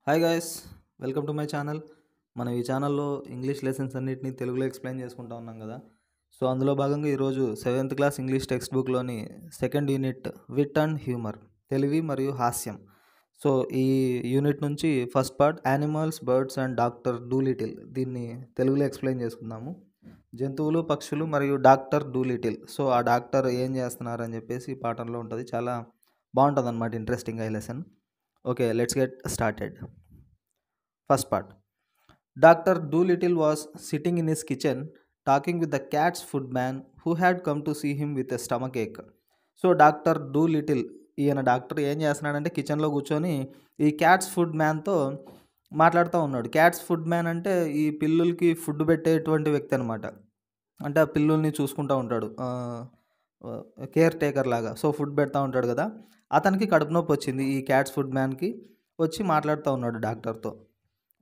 Hi guys, welcome to my channel. మనం ఈ ఛానల్లో ఇంగ్లీష్ లెసన్స్ అన్నిటిని తెలుగులో ఎక్స్ప్లెయిన్ చేసుకుంటూ ఉన్నాం కదా. సో అందులో భాగంగా ఈరోజు 7th క్లాస్ ఇంగ్లీష్ టెక్స్ట్ బుక్లోని second unit wit and humour, తెలివి మరియు హాస్యం. సో ఈ యూనిట్ నుంచి first part animals, birds and doctor Dolittle, దీన్ని తెలుగులో ఎక్స్ప్లెయిన్ చేసుకుందాము. జంతువులు, పక్షులు మరియు డాక్టర్ డూలిటిల్. సో ఆ డాక్టర్ ఏం చేస్తున్నారు అని చెప్పేసి ఈ పాఠంలో ఉంటుంది. చాలా బాగుంటుంది అనమాట, ఇంట్రెస్టింగ్ ఈ lesson. Okay, let's get started. First part. Dr. Doolittle was sitting in his kitchen talking with the cat's footman who had come to see him with a stomachache. So doctor Dolittle, ఈయన doctor ఏం చేస్తున్నాడంటే కిచెన్లో కూర్చొని ఈ cats food మ్యాన్తో మాట్లాడుతూ ఉన్నాడు. Cats food man అంటే ఈ పిల్లులకి ఫుడ్ పెట్టేటువంటి వ్యక్తి అనమాట. అంటే ఆ పిల్లుల్ని చూసుకుంటూ ఉంటాడు, కేర్ టేకర్ లాగా. సో ఫుడ్ పెడతా ఉంటాడు కదా. అతనికి కడుపు నొప్పి వచ్చింది. ఈ క్యాట్స్ ఫుడ్ మ్యాన్కి వచ్చి మాట్లాడుతూ ఉన్నాడు డాక్టర్తో.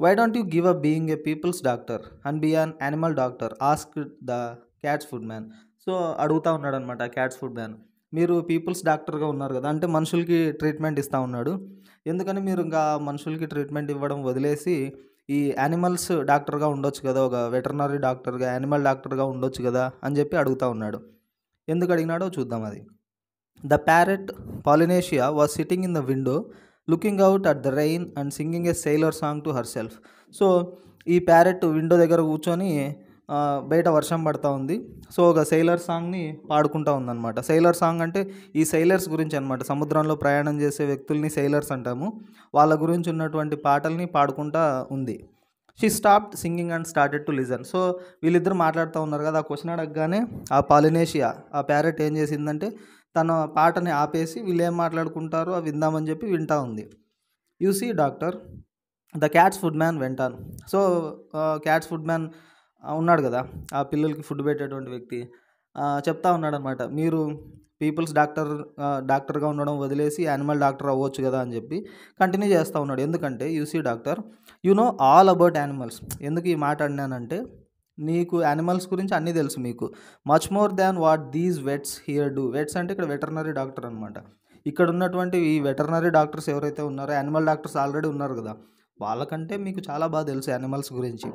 Why don't you give up being a people's doctor and be an animal doctor ask the cat's food man. So అడుగుతూ ఉన్నాడు అనమాట క్యాట్స్ ఫుడ్ మ్యాన్, మీరు పీపుల్స్ డాక్టర్గా ఉన్నారు కదా, అంటే మనుషులకి ట్రీట్మెంట్ ఇస్తూ ఉన్నాడు, ఎందుకని మీరు ఇంకా మనుషులకి ట్రీట్మెంట్ ఇవ్వడం వదిలేసి ఈ యానిమల్స్ డాక్టర్గా ఉండొచ్చు కదా, ఒక వెటర్నరీ డాక్టర్గా, యానిమల్ డాక్టర్గా ఉండొచ్చు కదా అని చెప్పి అడుగుతూ ఉన్నాడు. ఎందుకు అడిగినాడో చూద్దాం అది. The parrot Polynesia was sitting in the window looking out at the rain and singing a sailor song to her self. So ఈ ప్యారెట్ విండో దగ్గర కూర్చొని బయట వర్షం పడుతూ ఉంది. సో ఒక సెయిలర్ సాంగ్ని పాడుకుంటూ ఉందన్నమాట. సెయిలర్ సాంగ్ అంటే ఈ సెయిలర్స్ గురించి అనమాట, సముద్రంలో ప్రయాణం చేసే వ్యక్తుల్ని సెయిలర్స్ అంటాము. వాళ్ళ గురించి ఉన్నటువంటి పాటల్ని పాడుకుంటూ ఉంది. She stopped singing and started to listen. So వీళ్ళిద్దరు మాట్లాడుతూ ఉన్నారు కదా, ఆ క్వశ్చన్ అడగగానే ఆ పాలినేషియా, ఆ ప్యారెట్ ఏం చేసిందంటే తన పాటని ఆపేసి వీళ్ళు ఏం మాట్లాడుకుంటారో అవి విందామని చెప్పి వింటా ఉంది. You see doctor, the cat's food man went on. So cat's food man ఉన్నాడు కదా, ఆ పిల్లలకి ఫుడ్ పెట్టేటువంటి వ్యక్తి, చెప్తా ఉన్నాడు అనమాట, మీరు పీపుల్స్ డాక్టర్గా ఉండడం వదిలేసి యానిమల్ డాక్టర్ అవ్వచ్చు కదా అని చెప్పి కంటిన్యూ చేస్తూ ఉన్నాడు. ఎందుకంటే you see doctor, you know all about animals. ఎందుకు ఈ మాట అన్నానంటే నీకు యానిమల్స్ గురించి అన్నీ తెలుసు మీకు. Much more than what these vets here do. Vets అంటే ఇక్కడ వెటర్నరీ డాక్టర్ అనమాట. ఇక్కడ ఉన్నటువంటి ఈ వెటర్నరీ డాక్టర్స్ ఎవరైతే ఉన్నారో, యానిమల్ డాక్టర్స్ ఆల్రెడీ ఉన్నారు కదా, వాళ్ళకంటే మీకు చాలా బాగా తెలుసు యానిమల్స్ గురించి.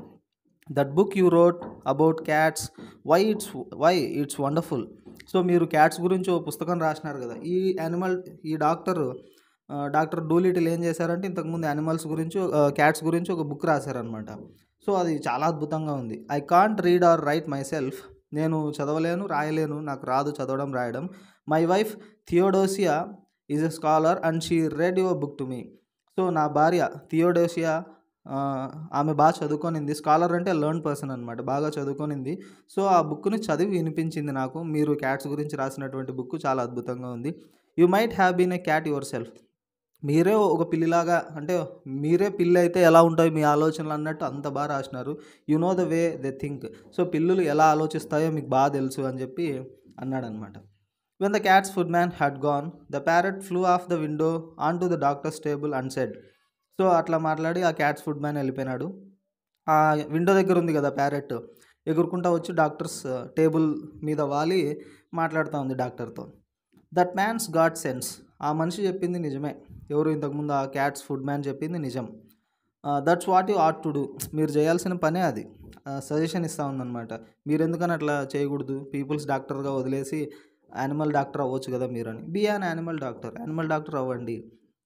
That book you wrote about cats, why it's wonderful. So మీరు క్యాట్స్ గురించి ఓ పుస్తకం రాసినారు కదా, ఈ డాక్టర్ డూలిటిల్ ఏం చేశారంటే ఇంతకుముందు యానిమల్స్ గురించి, క్యాట్స్ గురించి ఒక బుక్ రాశారనమాట. సో అది చాలా అద్భుతంగా ఉంది. I can't read or write myself. నేను చదవలేను, రాయలేను, నాకు రాదు చదవడం రాయడం. My wife Theodosia is a scholar and she read your book to me. So నా భార్య థియోడోసియా, ఆమె బాగా చదువుకొనింది. స్కాలర్ అంటే లెర్న్ పర్సన్ అనమాట, బాగా చదువుకొనింది. సో ఆ బుక్ని చదివి వినిపించింది నాకు, మీరు క్యాట్స్ గురించి రాసినటువంటి బుక్ చాలా అద్భుతంగా ఉంది. You might have been a cat yourself. మీరే ఒక పిల్లిలాగా, అంటే మీరే పిల్లి అయితే ఎలా ఉంటాయి మీ ఆలోచనలు అన్నట్టు అంత బాగా రాసినారు. You know the way they think. So పిల్లులు ఎలా ఆలోచిస్తాయో మీకు బాగా తెలుసు అని చెప్పి అన్నాడనమాట. When the cat's food man had gone, the parrot flew off the window on to the doctor's table and said. So అట్లా మాట్లాడి ఆ క్యాట్స్ ఫుడ్ మ్యాన్ వెళ్ళిపోయినాడు. ఆ విండో దగ్గర ఉంది కదా ప్యారెట్, ఎగురుకుంటా వచ్చి డాక్టర్స్ టేబుల్ మీద వాలి మాట్లాడుతూ ఉంది డాక్టర్తో. That man's got sense. ఆ మనిషి చెప్పింది నిజమే. ఎవరు ఇంతకుముందు ఆ క్యాట్స్ ఫుడ్ మ్యాన్ చెప్పింది నిజం. That's what you ought to do. మీరు చేయాల్సిన పనే అది. సజెషన్ ఇస్తూ ఉందన్నమాట, మీరు ఎందుకని అట్లా చేయకూడదు, పీపుల్స్ డాక్టర్గా వదిలేసి యానిమల్ డాక్టర్ అవ్వచ్చు కదా మీరు అని. బీ అన్ యానిమల్ డాక్టర్ అవ్వండి.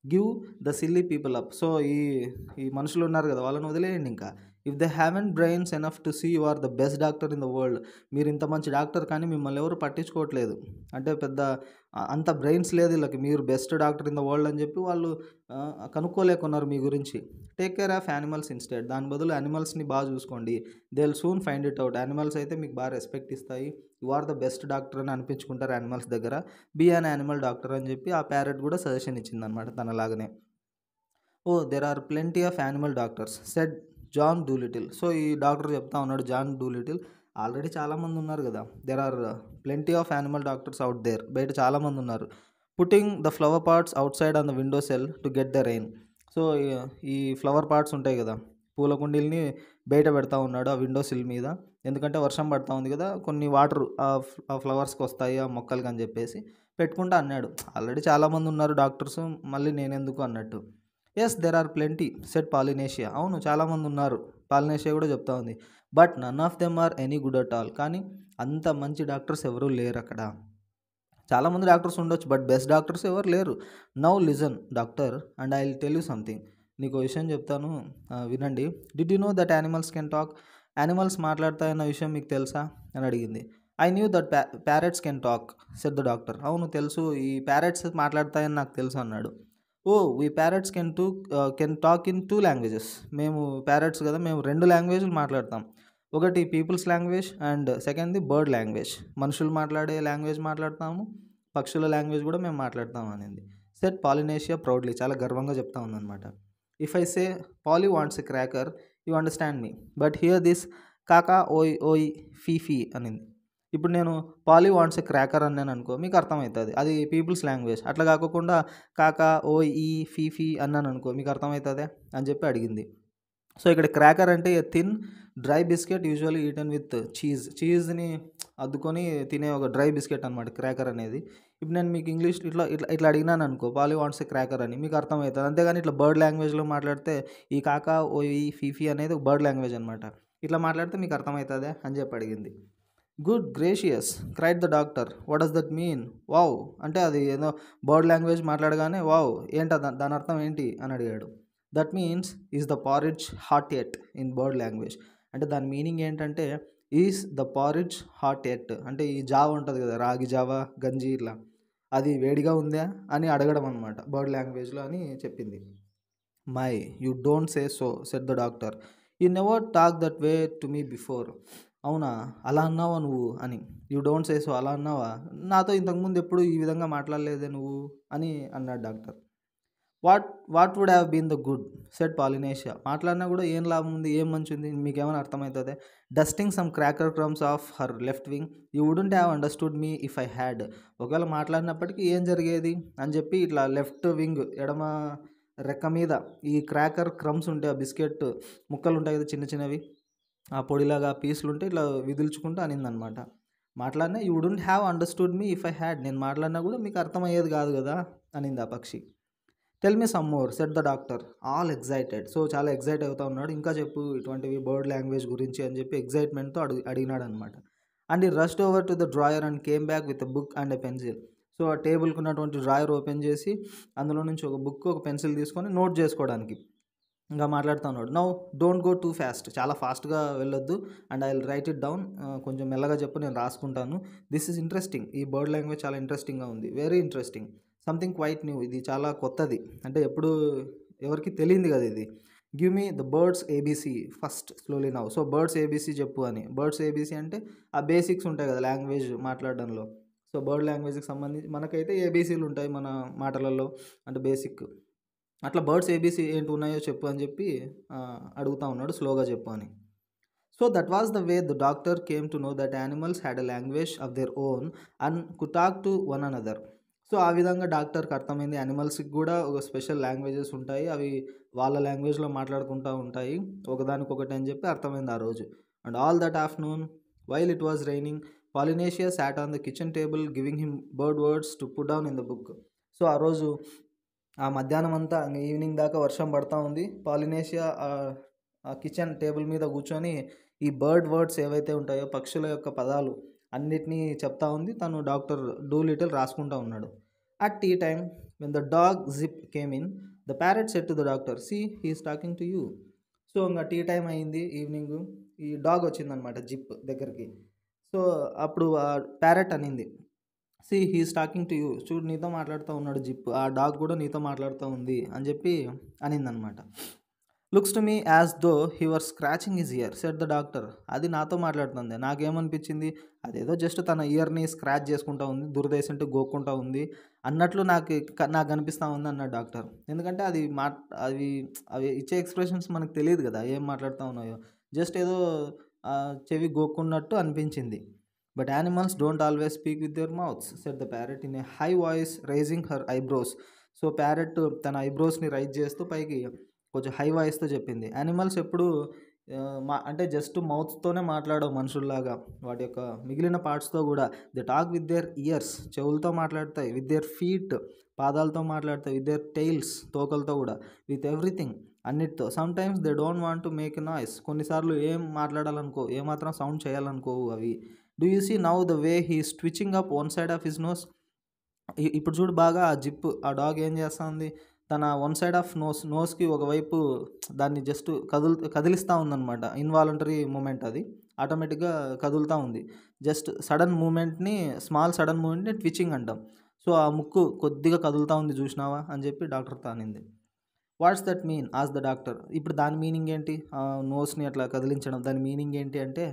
Give the silly people up. So ఈ మనుషులు ఉన్నారు కదా, వాళ్ళని వదిలేయండి ఇంకా. If they haven't brains enough to see you are the best doctor in the world. మీరు ఇంత మంచి డాక్టర్ కానీ మిమ్మల్ని ఎవరు పట్టించుకోవట్లేదు, అంటే పెద్ద అంత బ్రెయిన్స్ లేదు వీళ్ళకి, మీరు best doctor in the world అని చెప్పి వాళ్ళు కనుక్కోలేకున్నారు మీ గురించి. Take care of animals instead. దాని బదులు యానిమల్స్ని బాగా చూసుకోండి. They will soon find it out. Animals అయితే మీకు బాగా రెస్పెక్ట్ ఇస్తాయి. You are the best doctor అని అనిపించుకుంటారు యానిమల్స్ దగ్గర. బీ అన్ యానిమల్ డాక్టర్ అని చెప్పి ఆ ప్యారెట్ కూడా సజెషన్ ఇచ్చిందనమాట తనలాగనే. Oh there are plenty of animal doctors said John Dolittle. So ఈ డాక్టర్ చెప్తా ఉన్నాడు, జాన్ డూలిటిల్, ఆల్రెడీ చాలామంది ఉన్నారు కదా, there are plenty of animal doctors out there. బయట చాలామంది ఉన్నారు. Putting the flower pots outside on the window sill to get the rain. So ఈ ఫ్లవర్ పార్ట్స్ ఉంటాయి కదా, పూల కుండీల్ని బయట పెడతా ఉన్నాడు ఆ విండో సిల్ మీద. ఎందుకంటే వర్షం పడతా ఉంది కదా, కొన్ని వాటర్ ఆ ఫ్లవర్స్కి వస్తాయి, ఆ మొక్కలకి అని చెప్పేసి పెట్టుకుంటా అన్నాడు. ఆల్రెడీ చాలామంది ఉన్నారు డాక్టర్స్, మళ్ళీ నేనెందుకు అన్నట్టు. Yes there are plenty said Polynesia. అవును చాలామంది ఉన్నారు, పాలినేషియా కూడా చెప్తా ఉంది. But none of them are any good at all. కానీ అంత మంచి డాక్టర్స్ ఎవరూ లేరు అక్కడ. చాలామంది డాక్టర్స్ ఉండొచ్చు, బట్ బెస్ట్ డాక్టర్స్ ఎవరు లేరు. Now listen doctor and I will tell you something. నీకు విషయం చెప్తాను, వినండి. Did you know that animals can talk? యానిమల్స్ మాట్లాడతాయన్న విషయం మీకు తెలుసా అని అడిగింది. I knew that parrots can talk said the doctor. అవును తెలుసు, ఈ ప్యారెట్స్ మాట్లాడతాయని నాకు తెలుసు అన్నాడు. Oh we parrots can talk in 2 languages. మేము ప్యారెట్స్ కదా, మేము 2 లాంగ్వేజ్లు మాట్లాడతాం. ఒకటి పీపుల్స్ లాంగ్వేజ్ అండ్ సెకండ్ది బర్డ్ లాంగ్వేజ్. మనుషులు మాట్లాడే లాంగ్వేజ్ మాట్లాడతాము, పక్షుల లాంగ్వేజ్ కూడా మేము మాట్లాడతాం అనింది. సెట్ పాలినేషియా ప్రౌడ్లీ, చాలా గర్వంగా చెప్తా ఉందన్నమాట. If I say Polly wants a cracker you understand me, but hear this కాకా ఓయ్ ఓయ్ ఫీ అనింది. ఇప్పుడు నేను పాలీ వాంట్స్ ఎ క్రాకర్ అన్నాను అనుకో, మీకు అర్థమవుతుంది, అది పీపుల్స్ లాంగ్వేజ్. అట్లా కాకుండా కాకా ఓయ్ ఈ ఫీ అన్నాను అనుకో, మీకు అర్థమవుతుంది అని చెప్పి అడిగింది. సో ఇక్కడ క్రాకర్ అంటే thin dry biscuit usually eaten with చీజ్ని అద్దుకొని తినే ఒక డ్రై బిస్కెట్ అనమాట క్రాకర్ అనేది. ఇప్పుడు నేను మీకు ఇంగ్లీష్ ఇట్లా ఇట్లా ఇట్లా అడిగినాను అనుకో, పాలీ వాంట్స్ ఏ క్రాకర్ అని, మీకు అర్థమవుతుంది. అంతేగాని ఇట్లా బర్డ్ లాంగ్వేజ్లో మాట్లాడితే ఈ కాకా ఓ ఈ ఫీ అనేది ఒక బర్డ్ లాంగ్వేజ్ అనమాట. ఇట్లా మాట్లాడితే మీకు అర్థమవుతుందా అని చెప్పి అడిగింది. Good gracious cried the doctor, what does that mean? Wow అంటే అది ఏదో బర్డ్ లాంగ్వేజ్ మాట్లాడగానే వావ్ ఏంట దాని అర్థం ఏంటి అని అడిగాడు. That means is the porridge hot at in bird language. అంటే దాని మీనింగ్ ఏంటంటే is the porridge hot at అంటే ఈ జావ ఉంటుంది కదా, రాగి జావ గంజి ఇట్లా, అది వేడిగా ఉందా అని అడగడం అనమాట బర్డ్ లాంగ్వేజ్లో అని చెప్పింది. My you don't say so said the doctor, you never talk that way to me before. అవునా అలా అన్నావా నువ్వు అని. యూ డోంట్ సే సో, అలా అన్నావా, నాతో ఇంతకుముందు ఎప్పుడు ఈ విధంగా మాట్లాడలేదే నువ్వు అని అన్నాడు doctor. What would have been the good said Polynesia. మాట్లాడినా కూడా ఏం లాభం ఉంది, ఏం మంచి ఉంది, మీకేమైనా అర్థమవుతుంది? Dusting some cracker crumbs of her left wing, you wouldn't have understood me if I had. ఒకవేళ మాట్లాడినప్పటికీ ఏం జరిగేది అని చెప్పి ఇట్లా లెఫ్ట్ వింగ్ ఎడమ రెక్క మీద ఈ క్రాకర్ క్రమ్స్ ఉంటాయి, ఆ బిస్కెట్ ముక్కలు ఉంటాయి కదా చిన్న చిన్నవి, ఆ పొడిలాగా పీసులు ఉంటే ఇట్లా విదిల్చుకుంటూ అనిందనమాట. మాట్లాడినా you wouldn't have understood me if I had, నేను మాట్లాడినా కూడా మీకు అర్థమయ్యేది కాదు కదా అనింది ఆ పక్షి. Tell me some more said the doctor all excited. So చాలా ఎగ్జైట్ అవుతా ఉన్నాడు, ఇంకా చెప్పు ఇటువంటివి బర్డ్ లాంగ్వేజ్ గురించి అని చెప్పి ఎగ్జైట్మెంట్తో అడిగినాడు అనమాట. అండ్ ఈ rushed over to the drawer and came back with a book and a pencil. So ఆ టేబుల్కి ఉన్నటువంటి డ్రాయర్ ఓపెన్ చేసి అందులో నుంచి ఒక బుక్ ఒక పెన్సిల్ తీసుకొని నోట్ చేసుకోవడానికి ఇంకా మాట్లాడుతూ ఉన్నాడు. Now don't go too fast, చాలా ఫాస్ట్గా వెళ్ళొద్దు, and I will write it down, కొంచెం మెల్లగా చెప్పు నేను రాసుకుంటాను. దిస్ ఈజ్ ఇంట్రెస్టింగ్, ఈ బర్డ్ లాంగ్వేజ్ చాలా ఇంట్రెస్టింగ్గా ఉంది, very interesting, something quite new, ఇది చాలా కొత్తది, అంటే ఎప్పుడు ఎవరికి తెలియంది కదా ఇది. Give me the birds ABC first slowly now. So birds ABC చెప్పు అని. బర్డ్స్ ఏబీసీ అంటే ఆ బేసిక్స్ ఉంటాయి కదా లాంగ్వేజ్ మాట్లాడడంలో. సో బర్డ్ లాంగ్వేజ్కి సంబంధించి మనకైతే ఏబీసీలు ఉంటాయి మన మాటలలో, అంటే బేసిక్. అట్లా బర్డ్స్ ఏబీసీ ఏంటి ఉన్నాయో చెప్పు అని చెప్పి అడుగుతా ఉన్నాడు, స్లోగా చెప్పు అని. So that was the way the doctor came to know that animals had a language of their own and could talk to one another. So ఆ విధంగా డాక్టర్కి అర్థమైంది యానిమల్స్కి కూడా ఒక స్పెషల్ లాంగ్వేజెస్ ఉంటాయి, అవి వాళ్ళ లాంగ్వేజ్లో మాట్లాడుకుంటూ ఉంటాయి ఒకదానికొకటి అని చెప్పి అర్థమైంది ఆ రోజు. And all that afternoon while it was raining Polynesia sat on the kitchen table giving him bird words to put down in the book. So ఆ రోజు ఆ మధ్యాహ్నం అంతా ఈవినింగ్ దాకా వర్షం పడతా ఉంది. పాలినేషియా ఆ కిచెన్ టేబుల్ మీద కూర్చొని ఈ బర్డ్ వర్డ్స్ ఏవైతే ఉంటాయో పక్షుల యొక్క పదాలు అన్నిటినీ చెప్తా ఉంది, తను డాక్టర్ డూలిటిల్ రాసుకుంటా ఉన్నాడు. At tea time when the dog Jip came in the parrot said to the doctor see he's talking to you. So ఇంకా టీ టైం అయింది ఈవినింగ్, ఈ డాగ్ వచ్చిందనమాట జిప్ దగ్గరికి. సో అప్పుడు ఆ ప్యారెట్ అనింది see he's talking to you, చూడు నీతో మాట్లాడుతూ ఉన్నాడు జిప్, ఆ డాగ్ కూడా నీతో మాట్లాడుతూ ఉంది అని చెప్పి అనిందనమాట. Looks to me as though he were scratching his ear said the doctor. అది నాతో మాట్లాడుతుంది, నాకేమనిపించింది అదేదో జస్ట్ తన ఇయర్ని స్క్రాచ్ చేసుకుంటా ఉంది, దురదేశంటే గోక్కుంటా ఉంది అన్నట్లు నాకు అనిపిస్తూ ఉంది అన్నాడు డాక్టర్. ఎందుకంటే అవి ఇచ్చే ఎక్స్ప్రెషన్స్ మనకు తెలియదు కదా ఏం మాట్లాడుతూ ఉన్నాయో, జస్ట్ ఏదో చెవి గోక్కున్నట్టు అనిపించింది. But animals don't always speak with their mouths said the parrot in a high voice raising her eyebrows. So parrot తన ఐబ్రోస్ని రైజ్ చేస్తూ పైకి కొంచెం హై వాయిస్తో చెప్పింది. యానిమల్స్ ఎప్పుడు అంటే జస్ట్ మౌత్స్తోనే మాట్లాడవు మనుషుల్లాగా, వాటి యొక్క మిగిలిన పార్ట్స్తో కూడా they talk with their years, చెవులతో మాట్లాడతాయి, విత్ దేర్ ఫీట్ పాదాలతో మాట్లాడతాయి, విత్ దేర్ టైల్స్, తోకలతో కూడా, విత్ ఎవ్రీథింగ్, అన్నిటితో. Sometimes they don't want to make a noise, కొన్నిసార్లు ఏం మాట్లాడాలనుకో, ఏమాత్రం సౌండ్ చేయాలనుకోవు అవి. Do you see now the way he is twitching up one side of his nose. ఇప్పుడు చూడు బాగా ఆ జిప్, ఆ డాగ్ ఏం చేస్తుంది, తన వన్ సైడ్ ఆఫ్ నోస్కి ఒకవైపు దాన్ని జస్ట్ కదిలిస్తూ ఉందన్నమాట. ఇన్వాలంటరీ మూమెంట్, అది ఆటోమేటిక్గా కదులుతూ ఉంది. జస్ట్ సడన్ మూమెంట్ని, స్మాల్ సడన్ మూమెంట్ని ట్విచింగ్ అంటాం. సో ఆ ముక్కు కొద్దిగా కదులుతూ ఉంది చూసినావా అని చెప్పి డాక్టర్తో అనింది. వాట్స్ దట్ మీన్ ఆస్ ద డాక్టర్. ఇప్పుడు దాని మీనింగ్ ఏంటి, నోస్ని అట్లా కదిలించడం, దాని మీనింగ్ ఏంటి అంటే,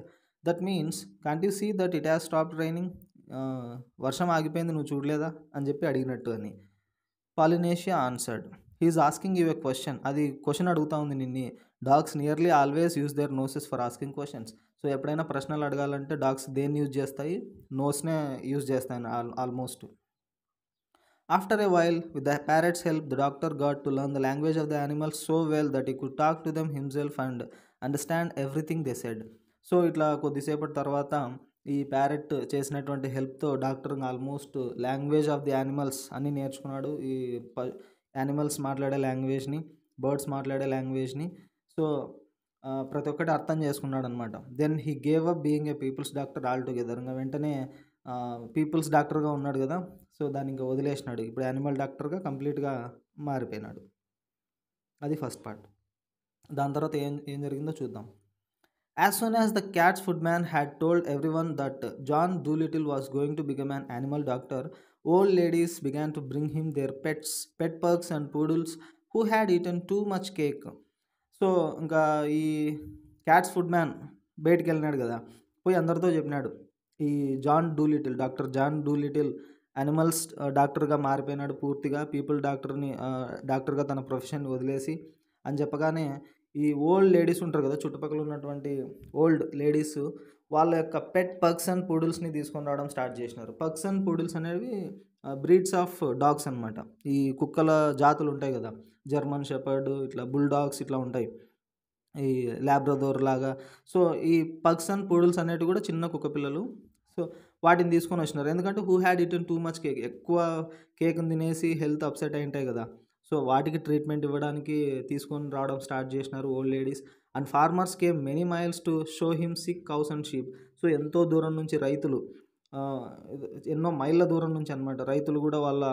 that means can't you see that it has stopped raining. వర్షం ఆగిపోయింది, నువ్వు చూడలేదా అని చెప్పి అడిగినట్టు అని. Polynesia answered, he's asking you a question. అది క్వశ్చన్ అడుగుతా ఉంది నిన్ని. Dogs nearly always use their noses for asking questions. So ఎప్పుడైనా ప్రశ్నలు అడగాలంటే డాగ్స్ దేన్ని యూజ్ చేస్తాయి, నోస్నే యూజ్ చేస్తాయి almost. After a while, with the parrot's help, the doctor got to learn the language of the animals so well that he could talk to them himself and understand everything they said. So ఇట్లా కొద్దిసేపటి తర్వాత ఈ parrot చేసినటువంటి హెల్ప్తో doctor almost language of the animals అన్నీ నేర్చుకున్నాడు. ఈ animals మాట్లాడే లాంగ్వేజ్ని, బర్డ్స్ మాట్లాడే లాంగ్వేజ్ని. సో ప్రతి ఒక్కటి అర్థం చేసుకున్నాడు అనమాట. Then he gave up being a people's doctor altogether. ఇంకా వెంటనే పీపుల్స్ డాక్టర్గా ఉన్నాడు కదా, సో దాన్ని ఇంకా వదిలేసినాడు. ఇప్పుడు యానిమల్ డాక్టర్గా కంప్లీట్గా మారిపోయినాడు. అది ఫస్ట్ పార్ట్. దాని తర్వాత ఏం జరిగిందో చూద్దాం. As soon as the cat's footman had told everyone that John Dolittle was going to become an animal doctor, old ladies began to bring him their pet pugs and poodles who had eaten too much cake. So ఇంకా ఈ cats food man బయటికి వెళ్ళినాడు కదా, పోయి అందరితో చెప్పినాడు ఈ doctor John డూలిటిల్ animals డాక్టర్గా మారిపోయినాడు పూర్తిగా, పీపుల్ డాక్టర్గా తన ప్రొఫెషన్ వదిలేసి అని చెప్పగానే ఈ ఓల్డ్ లేడీస్ ఉంటారు కదా, చుట్టుపక్కల ఉన్నటువంటి ఓల్డ్ లేడీస్ వాళ్ళ యొక్క పెట్ పగ్స్ అండ్ పూడిల్స్ని తీసుకొని రావడం స్టార్ట్ చేసినారు. పగ్స్ అండ్ పూడిల్స్ అనేవి బ్రీడ్స్ ఆఫ్ డాగ్స్ అనమాట. ఈ కుక్కల జాతులు ఉంటాయి కదా, జర్మన్ షెపర్డ్, ఇట్లా బుల్ డాగ్స్ ఇట్లా ఉంటాయి, ఈ ల్యాబ్రదోర్ లాగా. సో ఈ పగ్స్ అండ్ పూడిల్స్ అనేవి కూడా చిన్న కుక్క పిల్లలు. సో వాటిని తీసుకొని వచ్చినారు. ఎందుకంటే who had eaten too much cake, ఎక్కువ కేక్ని తినేసి హెల్త్ అప్సెట్ అయి ఉంటాయి కదా, సో వాటికి ట్రీట్మెంట్ ఇవ్వడానికి తీసుకొని రావడం స్టార్ట్ చేసినారు old ladies. And farmers came many miles to show him sick cows and sheep. So ఎంతో దూరం నుంచి రైతులు, ఎన్నో మైళ్ళ దూరం నుంచి అనమాట, రైతులు కూడా వాళ్ళ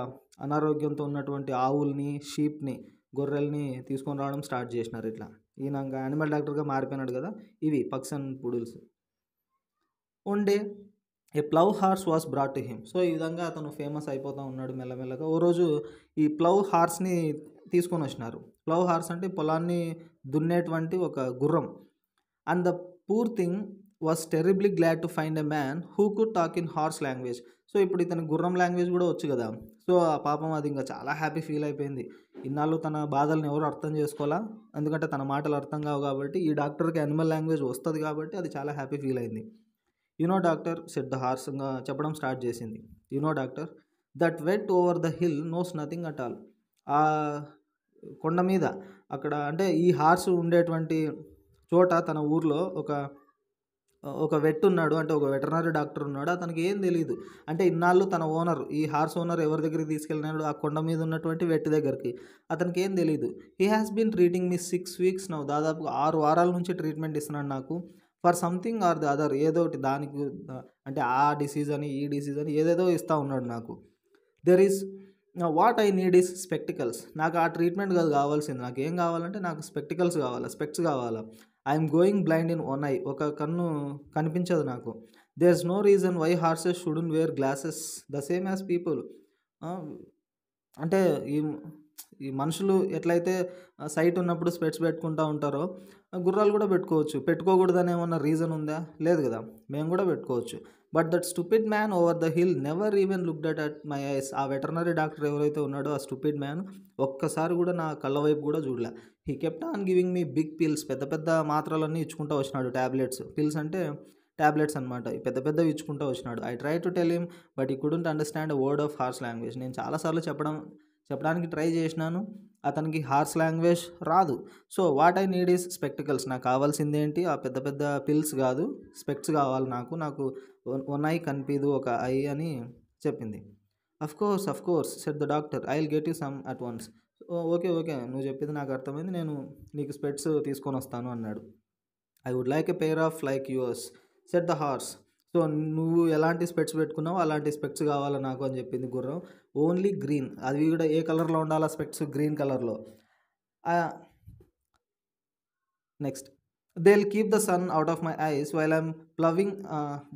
అనారోగ్యంతో ఉన్నటువంటి ఆవుల్ని, షీప్ని, గొర్రెల్ని తీసుకొని రావడం స్టార్ట్ చేసినారు. ఇట్లా ఈయన ఇంకా యానిమల్ డాక్టర్గా మారిపోయినాడు కదా. ఇవి pugs and poodles. One day a plough horse was brought to him. So ఈ విధంగా అతను ఫేమస్ అయిపోతూ ఉన్నాడు మెల్లమెల్లగా. ఓ రోజు ఈ ప్లవ్ హార్స్ని తీసుకొని వచ్చినారు. ప్లవ్ హార్స్ అంటే పొలాన్ని దున్నేటువంటి ఒక గుర్రం. And the poor thing was terribly glad to find a man who could talk in horse language. So ఇప్పుడు ఇతని గుర్రం లాంగ్వేజ్ కూడా వచ్చు కదా. సో ఆ పాపం అది ఇంకా చాలా హ్యాపీ ఫీల్ అయిపోయింది. ఇన్నాళ్ళు తన బాధలను ఎవరు అర్థం చేసుకోవాలా, ఎందుకంటే తన మాటలు అర్థం కావు కాబట్టి. ఈ డాక్టర్కి యానిమల్ లాంగ్వేజ్ వస్తుంది కాబట్టి అది చాలా హ్యాపీ ఫీల్ అయింది. You know doctor said the horse, చెప్పడం స్టార్ట్ చేసింది. You know doctor, that vet over the hill knows nothing at all. ఆ కొండ మీద అక్కడ అంటే ఈ హార్స్ ఉండేటువంటి చోట తన ఊర్లో ఒక వెట్ ఉన్నాడు, అంటే ఒక వెటర్నరీ డాక్టర్ ఉన్నాడు. అతనికి ఏం తెలియదు. అంటే ఇన్నాళ్ళు తన ఓనర్, ఈ హార్స్ ఓనర్ ఎవరి దగ్గరికి తీసుకెళ్ళినాడు, ఆ కొండ మీద ఉన్నటువంటి వెట్ దగ్గరికి. అతనికి ఏం తెలియదు. He has been treating me 6 weeks now. దాదాపు 6 వారాల నుంచి ట్రీట్మెంట్ ఇస్తున్నాడు నాకు. For something or the other, ఏదో ఒకటి దానికి, అంటే ఆ డిసీజ్ అని ఈ డిసీజ్ అని ఏదేదో ఇస్తూ ఉన్నాడు నాకు. There is what I need is spectacles. నాకు ఆ ట్రీట్మెంట్ కాదు కావాల్సింది. నాకు ఏం కావాలంటే నాకు స్పెక్టికల్స్ కావాలా, స్పెక్ట్స్ కావాలా. I'm going blind in one eye. ఒక కన్ను కనిపించదు నాకు. There is no reason why horses shouldn't wear glasses the same as people. అంటే ఈ మనుషులు ఎట్లయితే సైట్ ఉన్నప్పుడు స్పెట్స్ పెట్టుకుంటూ ఉంటారో, గుర్రాలు కూడా పెట్టుకోవచ్చు. పెట్టుకోకూడదని ఏమన్నా రీజన్ ఉందా? లేదు కదా, మేము కూడా పెట్టుకోవచ్చు. But that stupid man over the hill never even looked at my eyes. ఆ వెటర్నరీ డాక్టర్ ఎవరైతే ఉన్నాడో ఆ స్టూపిడ్ మ్యాన్ ఒక్కసారి కూడా నా కళ్ళ వైపు కూడా చూడలే. He kept on giving me big pills. పెద్ద పెద్ద మాత్రలన్నీ ఇచ్చుకుంటూ వచ్చినాడు. ట్యాబ్లెట్స్, పిల్స్ అంటే ట్యాబ్లెట్స్ అనమాట. పెద్ద పెద్దవి ఇచ్చుకుంటూ వచ్చినాడు. I try to tell him but he couldn't understand a word of horse language. నేను చాలాసార్లు చెప్పడానికి ట్రై చేసినాను, అతనికి హార్స్ లాంగ్వేజ్ రాదు. So what I need is spectacles. నాకు కావాల్సింది ఏంటి, ఆ పెద్ద పెద్ద పిల్స్ కాదు, స్పెక్ట్స్ కావాలి నాకు వన్ ఐ కనిపిదు, ఒక ఐ అని చెప్పింది. Of course said the doctor, I will get you some at once. Okay okay, నువ్వు చెప్పింది నాకు అర్థమైంది, నేను నీకు స్పెట్స్ తీసుకొని వస్తాను అన్నాడు. I would like a pair of like yours said the horse. So నువ్వు ఎలాంటి స్పెట్స్ పెట్టుకున్నావు అలాంటి స్పెట్స్ కావాలా నాకు అని చెప్పింది గుర్రం. ఓన్లీ గ్రీన్, అది కూడా ఏ కలర్లో ఉండాలా స్పెట్స్, గ్రీన్ కలర్లో. Next, they will keep the sun out of my eyes while I'm ploughing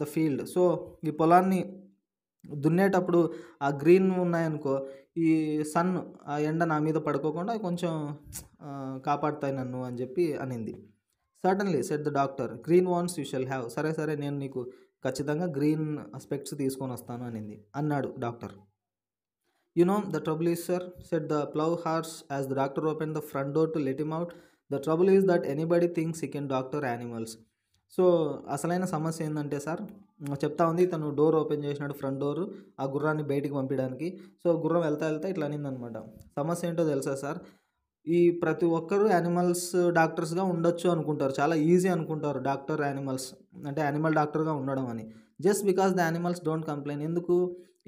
the field. So ఈ పొలాన్ని దున్నేటప్పుడు ఆ గ్రీన్ ఉన్నాయనుకో, ఈ సన్, ఆ ఎండ నా మీద పడుకోకుండా కొంచెం కాపాడుతాయి నన్ను అని చెప్పి అనింది. Certainly said the doctor, green Vance you shall have. సరే సరే, నేను నీకు ఖచ్చితంగా గ్రీన్ స్పెక్ట్స్ తీసుకొని వస్తాను అన్నాడు doctor. You know the trouble is sir said the plough horse as the doctor open the front door to let him out. The trouble is that anybody thinks he can doctor animals. So అసలైన సమస్య ఏంటంటే sir, చెప్తా ఉంది, తను door open చేసినాడు, front door, ఆ గుర్రాన్ని బయటికి పంపించడానికి. సో గుర్రం వెళ్తా ఇట్లా అనిందనమాట. సమస్య ఏంటో తెలుసా సార్, ఈ ప్రతి ఒక్కరు యానిమల్స్ డాక్టర్స్గా ఉండొచ్చు అనుకుంటారు, చాలా ఈజీ అనుకుంటారు డాక్టర్ యానిమల్స్ అంటే యానిమల్ డాక్టర్గా ఉండడం అని. Just because the animals don't complaint. ఎందుకు,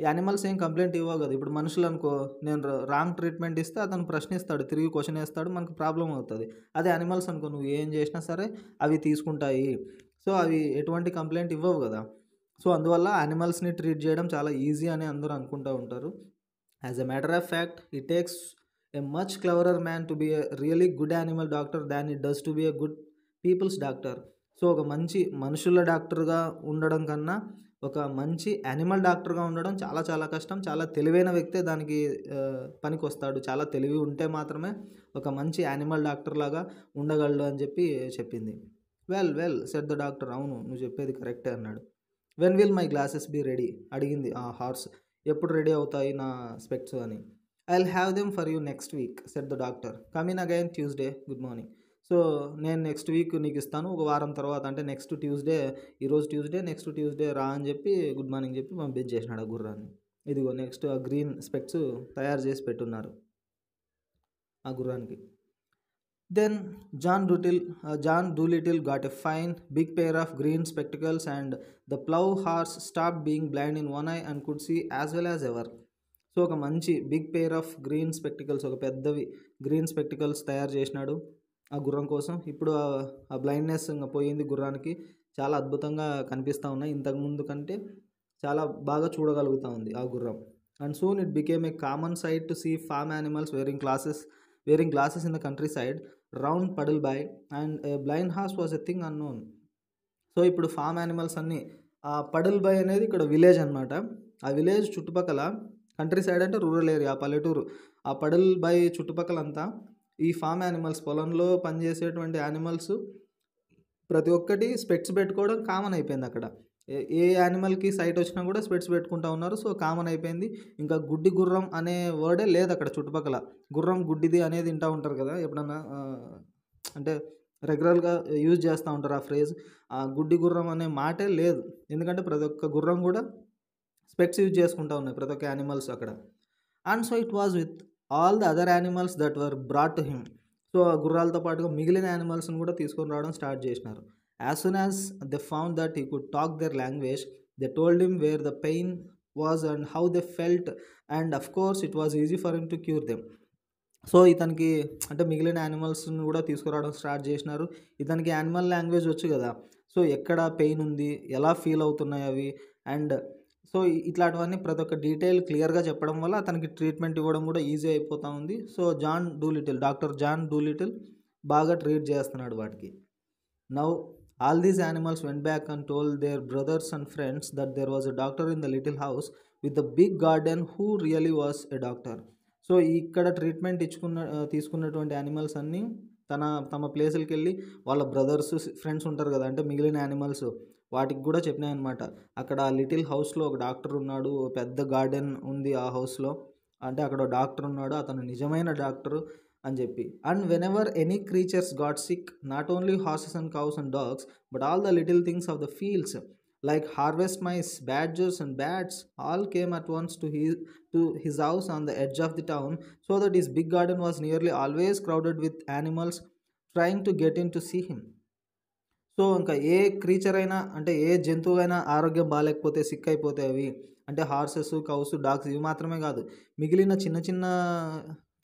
ఈ యానిమల్స్ ఏం కంప్లైంట్ ఇవ్వవు కదా. ఇప్పుడు మనుషులు అనుకో, నేను రాంగ్ ట్రీట్మెంట్ ఇస్తే అతను ప్రశ్నిస్తాడు, తిరిగి క్వశ్చన్ వేస్తాడు, మనకు ప్రాబ్లం అవుతుంది. అదే యానిమల్స్ అనుకో, నువ్వు ఏం చేసినా సరే అవి తీసుకుంటాయి. సో అవి ఎటువంటి కంప్లైంట్ ఇవ్వవు కదా. సో అందువల్ల యానిమల్స్ని ట్రీట్ చేయడం చాలా ఈజీ అని అందరూ అనుకుంటూ ఉంటారు. As a matter of fact, it takes a much cleverer man to be a really good animal doctor than it does to be a good people's doctor. So ఒక మంచి మనుషుల డాక్టర్గా ఉండడం కన్నా ఒక మంచి యానిమల్ డాక్టర్గా ఉండడం చాలా చాలా కష్టం. చాలా తెలివైన వ్యక్తే దానికి పనికి వస్తాడు. చాలా తెలివి ఉంటే మాత్రమే ఒక మంచి యానిమల్ డాక్టర్ లాగా ఉండగలడు అని చెప్పింది. వెల్ సెడ్ ద డాక్టర్, అవును నువ్వు చెప్పేది కరెక్టే అన్నాడు. When will my glasses be ready అడిగింది ఆ హార్స్. ఎప్పుడు రెడీ అవుతాయి నా స్పెక్ట్స్ అని. I'll have them for you next week said the doctor, come in again Tuesday, good morning. So నేను నెక్స్ట్ వీక్ నీకు ఇస్తాను, ఒక వారం తర్వాత, అంటే నెక్స్ట్ ట్యూస్డే, ఈరోజు ట్యూస్డే, నెక్స్ట్ ట్యూస్డే రా అని చెప్పి గుడ్ మార్నింగ్ చెప్పి పంపించేసినాడు ఆ గుర్రాన్ని. ఇదిగో నెక్స్ట్ ఆ గ్రీన్ స్పెక్ట్స్ తయారు చేసి పెట్టున్నారు ఆ గుర్రానికి. Then John Dolittle got a fine big pair of green spectacles and the plough horse stop being blind in one eye and could see as well as ever. So ఒక మంచి big pair of green spectacles, ఒక పెద్దవి green spectacles తయారు చేసినాడు ఆ గుర్రం కోసం. ఇప్పుడు ఆ బ్లైండ్నెస్ ఇంకా పోయింది గుర్రానికి, చాలా అద్భుతంగా కనిపిస్తూ ఉన్నాయి, ఇంతకుముందు కంటే చాలా బాగా చూడగలుగుతూ ఉంది ఆ గుర్రం. And soon it became a common sight to see farm animals wearing glasses in the countryside round Puddleby and a blind horse was a thing unknown. So ఇప్పుడు ఫార్మ్ యానిమల్స్ అన్నీ, ఆ పడిల్ బై అనేది ఇక్కడ village అనమాట. ఆ village చుట్టుపక్కల, country side అంటే rural area, పల్లెటూరు, ఆ పడిల్ బై చుట్టుపక్కలంతా ఈ ఫామ్ యానిమల్స్, పొలంలో పనిచేసేటువంటి యానిమల్స్ ప్రతి ఒక్కటి స్పెట్స్ పెట్టుకోవడం కామన్ అయిపోయింది అక్కడ. ఏ యానిమల్కి సైట్ వచ్చినా కూడా స్పెట్స్ పెట్టుకుంటూ ఉన్నారు. సో కామన్ అయిపోయింది. ఇంకా గుడ్డి గుర్రం అనే వర్డే లేదు అక్కడ చుట్టుపక్కల. గుర్రం గుడ్డిది అనేది వింటూ ఉంటారు కదా ఎప్పుడన్నా, అంటే రెగ్యులర్గా యూజ్ చేస్తూ ఉంటారు ఆ ఫ్రేజ్. ఆ గుడ్డి గుర్రం అనే మాటే లేదు, ఎందుకంటే ప్రతి ఒక్క గుర్రం కూడా స్పెక్ట్స్ యూజ్ చేసుకుంటూ ఉన్నాయి ప్రతి ఒక్క యానిమల్స్ అక్కడ. And so it was with all the other animals that were brought to him. So ఆ గుర్రాలతో పాటుగా మిగిలిన యానిమల్స్ని కూడా తీసుకొని రావడం స్టార్ట్ చేసినారు. As soon as they found that he could talk there language, they told him wear the pain was and how they felt, and of course it was easy for him to cure them. So ఇతనికి, అంటే మిగిలిన యానిమల్స్ని కూడా తీసుకురావడం start చేసినారు. ఇతనికి animal language వచ్చు కదా, so ఎక్కడ పెయిన్ ఉంది, ఎలా ఫీల్ అవుతున్నాయి అవి, అండ్ సో ఇట్లాంటివన్నీ ప్రతి ఒక్క డీటెయిల్ క్లియర్గా చెప్పడం వల్ల అతనికి ట్రీట్మెంట్ ఇవ్వడం కూడా ఈజీ అయిపోతూ ఉంది. సో డాక్టర్ జాన్ డూలిటిల్ బాగా ట్రీట్ చేస్తున్నాడు వాటికి. Now all these animals went back and told their brothers and friends that there was a doctor in the little house with the big garden who really was a doctor. So ఇక్కడ treatment తీసుకున్నటువంటి animals అన్నీ తమ ప్లేసులకి వెళ్ళి వాళ్ళ brothers friends ఉంటారు కదా, అంటే మిగిలిన యానిమల్స్, వాటికి కూడా చెప్పినాయి అనమాట. అక్కడ లిటిల్ హౌస్లో ఒక డాక్టర్ ఉన్నాడు, పెద్ద గార్డెన్ ఉంది ఆ హౌస్లో, అంటే అక్కడ డాక్టర్ ఉన్నాడు, అతను నిజమైన డాక్టరు అని చెప్పి. And whenever any creatures got sick, not only horses and cows and dogs but all the little things of the fields like harvest mice, badgers and bats all came at once to his house on the edge of the town, so that his big garden was nearly always crowded with animals trying to get in to see him. So ఇంకా ఏ creature అయినా అంటే ఏ జంతువైనా ఆరోగ్యం బాగాలేకపోతే sick అయిపోతే అవి అంటే horses, cows, dogs ఇవి మాత్రమే కాదు, మిగిలిన చిన్న చిన్న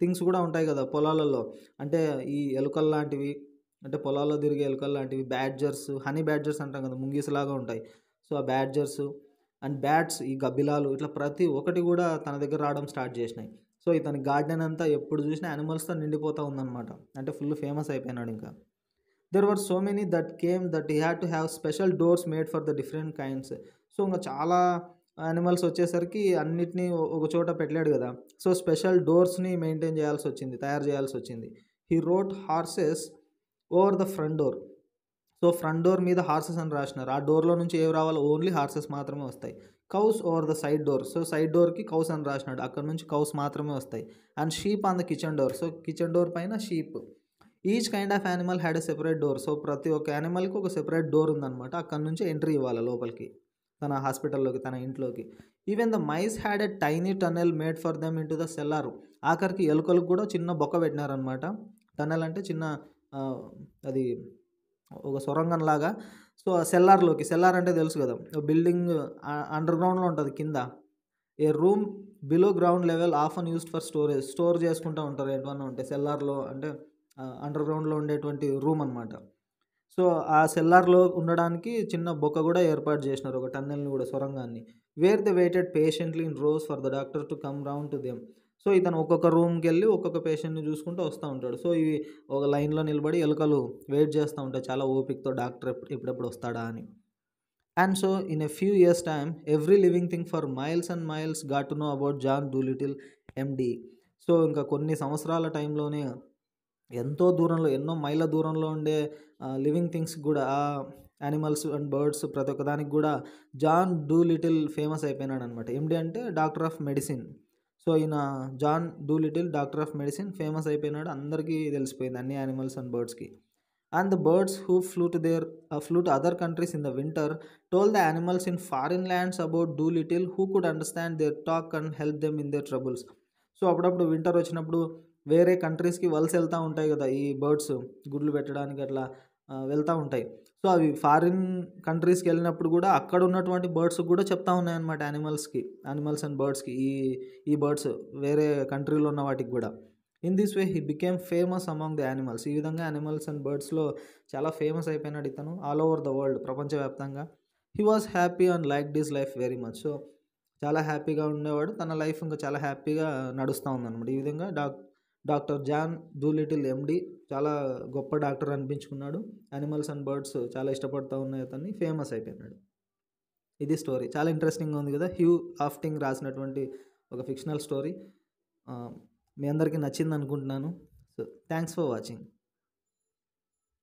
థింగ్స్ కూడా ఉంటాయి కదా పొలాలలో. అంటే ఈ ఎలుకలు లాంటివి, అంటే పొలాల్లో తిరిగే ఎలుకలు లాంటివి, బ్యాడ్జర్స్, హనీ బ్యాడ్జర్స్ అంటాం కదా, ముంగీసలాగా ఉంటాయి. సో ఆ బ్యాడ్జర్స్ అండ్ బ్యాట్స్, ఈ గబ్బిలాలు, ఇట్లా ప్రతి ఒక్కటి కూడా తన దగ్గర రావడం స్టార్ట్ చేసినాయి. సో ఇతని గార్డెన్ అంతా ఎప్పుడు చూసినా యానిమల్స్తో నిండిపోతూ ఉందన్నమాట. అంటే ఫుల్ ఫేమస్ అయిపోయినాడు ఇంకా. There were so many that came that he had to have special doors made for the different kinds. So ఇంకా చాలా యానిమల్స్ వచ్చేసరికి అన్నిటినీ ఒక చోట పెట్టలేడు కదా. సో స్పెషల్ డోర్స్ని మెయింటైన్ చేయాల్సి వచ్చింది, తయారు చేయాల్సి వచ్చింది. He wrote horses over the front door. So front door మీద హార్సెస్ అని రాసినారు. ఆ డోర్లో నుంచి ఏవి రావాలో ఓన్లీ హార్సెస్ మాత్రమే వస్తాయి. Cows over the side door. So side డోర్కి కౌస్ అని రాసినాడు, అక్కడ నుంచి కౌస్ మాత్రమే వస్తాయి. And sheep on the kitchen door. So kitchen door పైన sheep. Each kind of animal had a separate door. So ప్రతి ఒక్క యానిమల్కి ఒక సెపరేట్ డోర్ ఉందన్నమాట. అక్కడ నుంచి ఎంట్రీ ఇవ్వాలి లోపలికి, తన హాస్పిటల్లోకి, తన ఇంట్లోకి. Even the mice had a tiny tunnel made for them into the cellar. ఆఖరికి ఎలుకలకు కూడా చిన్న బొక్క పెట్టినారనమాట. టనెల్ అంటే చిన్న అది ఒక సొరంగం లాగా. సో సెల్లార్లోకి, సెల్లార్ అంటే తెలుసు కదా, బిల్డింగ్ అండర్ గ్రౌండ్లో ఉంటుంది కింద. A room below ground level often used for storage. Store చేసుకుంటూ ఉంటారు ఏమన్నా ఉంటే సెల్లార్లో, అంటే అండర్ గ్రౌండ్లో ఉండేటువంటి రూమ్ అనమాట. సో ఆ సెల్లార్లో ఉండడానికి చిన్న బొక్క కూడా ఏర్పాటు చేసినారు, ఒక టన్నెల్ని కూడా, సొరంగాన్ని. Where they waited patiently in rows for the doctor to come round to them. So ఇతను ఒక్కొక్క రూమ్కి వెళ్ళి ఒక్కొక్క పేషెంట్ని చూసుకుంటూ వస్తూ ఉంటాడు. సో ఇవి ఒక లైన్లో నిలబడి ఎలుకలు వెయిట్ చేస్తూ ఉంటాయి చాలా ఓపికతో, డాక్టర్ ఎప్పుడెప్పుడు వస్తాడా అని. And so in a few years time every living thing for miles and miles got to know about John Dolittle MD. So ఇంకా కొన్ని సంవత్సరాల టైంలోనే ఎంతో దూరంలో, ఎన్నో మైళ్ళ దూరంలో ఉండే లివింగ్ థింగ్స్ కూడా, యానిమల్స్ అండ్ బర్డ్స్ ప్రతి ఒక్కదానికి కూడా జాన్ డూలిటిల్ ఫేమస్ అయిపోయినాడు అనమాట. ఎండి అంటే డాక్టర్ ఆఫ్ మెడిసిన్. సో ఈయన John Dolittle doctor of medicine famous అయిపోయినాడు, అందరికీ తెలిసిపోయింది, అన్ని యానిమల్స్ అండ్ బర్డ్స్కి. And the birds who flew to other countries in the winter told the animals in foreign lands about Dolittle who could understand their talk and help them in their troubles. So అప్పుడప్పుడు winter వచ్చినప్పుడు వేరే కంట్రీస్కి వలస వెళ్తూ ఉంటాయి కదా ఈ birds, గుడ్లు పెట్టడానికి అట్లా వెళ్తూ ఉంటాయి. సో అవి ఫారిన్ కంట్రీస్కి వెళ్ళినప్పుడు కూడా అక్కడ ఉన్నటువంటి బర్డ్స్కి కూడా చెప్తా ఉన్నాయన్నమాట, యానిమల్స్ అండ్ బర్డ్స్కి, ఈ బర్డ్స్ వేరే కంట్రీలో ఉన్న వాటికి కూడా. In this way he became famous among the animals. ఈ విధంగా యానిమల్స్ అండ్ బర్డ్స్లో చాలా ఫేమస్ అయిపోయినాడు ఇతను ఆల్ ఓవర్ ద వరల్డ్, ప్రపంచవ్యాప్తంగా. He was happy and like this life very much. So చాలా హ్యాపీగా ఉండేవాడు, తన లైఫ్ ఇంకా చాలా హ్యాపీగా నడుస్తూ ఉందన్నమాట. ఈ విధంగా డాక్టర్ జాన్ డూలిటిల్ ఎండి చాలా గొప్ప డాక్టర్ అనిపించుకున్నాడు. యానిమల్స్ అండ్ బర్డ్స్ చాలా ఇష్టపడుతూ ఉన్నాయి అతన్ని, ఫేమస్ అయిపోయినాడు. ఇది స్టోరీ, చాలా ఇంట్రెస్టింగ్గా ఉంది కదా. హ్యూ లాఫ్టింగ్ రాసినటువంటి ఒక ఫిక్షనల్ స్టోరీ. మీ అందరికీ నచ్చింది అనుకుంటున్నాను. So thanks for watching.